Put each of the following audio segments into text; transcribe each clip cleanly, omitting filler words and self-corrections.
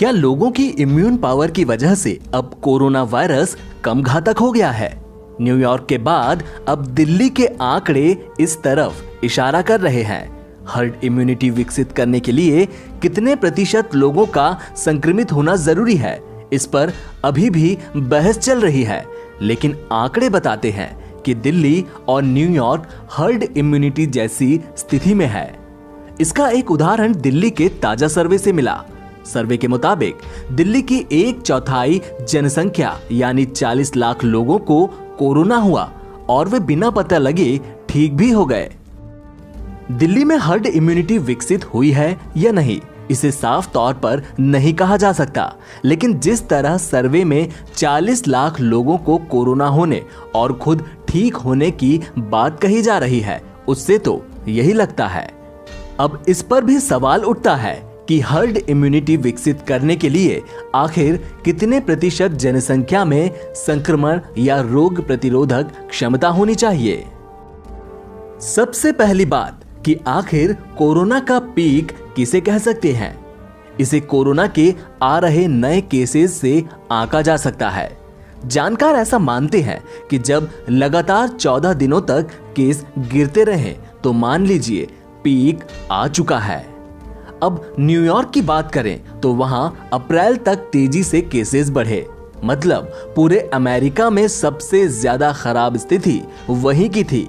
क्या लोगों की इम्यून पावर की वजह से अब कोरोना वायरस कम घातक हो गया है? न्यूयॉर्क के बाद अब दिल्ली के आंकड़े इस तरफ इशारा कर रहे हैं। हर्ड इम्यूनिटी विकसित करने के लिए कितने प्रतिशत लोगों का संक्रमित होना जरूरी है, इस पर अभी भी बहस चल रही है। लेकिन आंकड़े बताते हैं कि दिल्ली और न्यूयॉर्क हर्ड इम्यूनिटी जैसी स्थिति में है। इसका एक उदाहरण दिल्ली के ताजा सर्वे से मिला। सर्वे के मुताबिक दिल्ली की 1/4 जनसंख्या यानी 40 लाख लोगों को कोरोना हुआ और वे बिना पता लगे ठीक भी हो गए। दिल्ली में हर्ड इम्यूनिटी विकसित हुई है या नहीं, इसे साफ तौर पर नहीं कहा जा सकता, लेकिन जिस तरह सर्वे में 40 लाख लोगों को कोरोना होने और खुद ठीक होने की बात कही जा रही है, उससे तो यही लगता है। अब इस पर भी सवाल उठता है कि हर्ड इम्यूनिटी विकसित करने के लिए आखिर कितने प्रतिशत जनसंख्या में संक्रमण या रोग प्रतिरोधक क्षमता होनी चाहिए। सबसे पहली बात कि आखिर कोरोना का पीक किसे कह सकते हैं। इसे कोरोना के आ रहे नए केसेस से आंका जा सकता है। जानकार ऐसा मानते हैं कि जब लगातार 14 दिनों तक केस गिरते रहे तो मान लीजिए पीक आ चुका है। अब न्यूयॉर्क की बात करें तो वहां अप्रैल तक तेजी से केसेस बढ़े, मतलब पूरे अमेरिका में सबसे ज्यादा खराब स्थिति वहीं की थी।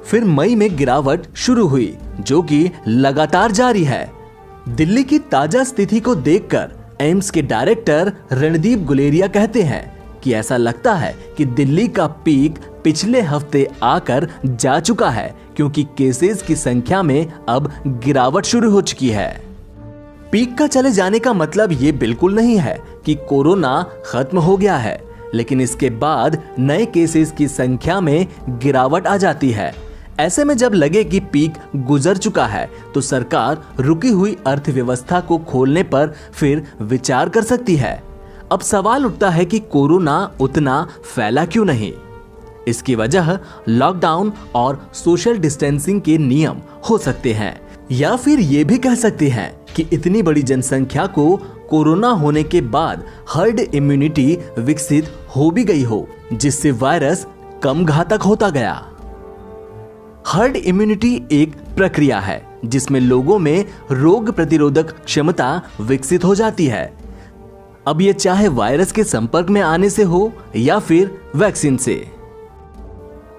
फिर मई में गिरावट शुरू हुई जो कि लगातार जारी है। दिल्ली की ताजा स्थिति को देखकर एम्स के डायरेक्टर रणदीप गुलेरिया कहते हैं कि ऐसा लगता है कि दिल्ली का पीक पिछले हफ्ते आकर जा चुका है, क्योंकि केसेस की संख्या में अब गिरावट शुरू हो चुकी है। पीक का चले जाने का मतलब ये बिल्कुल नहीं है कि कोरोना खत्म हो गया है, लेकिन इसके बाद नए केसेस की संख्या में गिरावट आ जाती है। ऐसे में जब लगे कि पीक गुजर चुका है तो सरकार रुकी हुई अर्थव्यवस्था को खोलने पर फिर विचार कर सकती है। अब सवाल उठता है कि कोरोना उतना फैला क्यों नहीं। इसकी वजह लॉकडाउन और सोशल डिस्टेंसिंग के नियम हो सकते हैं, या फिर ये भी कह सकते हैं कि इतनी बड़ी जनसंख्या को कोरोना होने के बाद हर्ड इम्यूनिटी विकसित हो भी गई हो, जिससे वायरस कम घातक होता गया। हर्ड इम्यूनिटी एक प्रक्रिया है जिसमें लोगों में रोग प्रतिरोधक क्षमता विकसित हो जाती है। अब ये चाहे वायरस के संपर्क में आने से हो या फिर वैक्सीन से।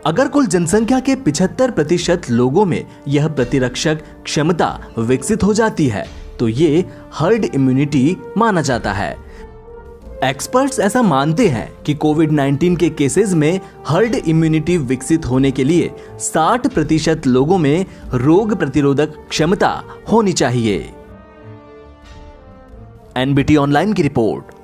अगर कुल जनसंख्या के 75% लोगों में यह प्रतिरक्षक क्षमता विकसित हो जाती है तो ये हर्ड इम्यूनिटी माना जाता है। एक्सपर्ट्स ऐसा मानते हैं कि कोविड-19 के केसेस में हर्ड इम्यूनिटी विकसित होने के लिए 60% लोगों में रोग प्रतिरोधक क्षमता होनी चाहिए। एनबीटी ऑनलाइन की रिपोर्ट।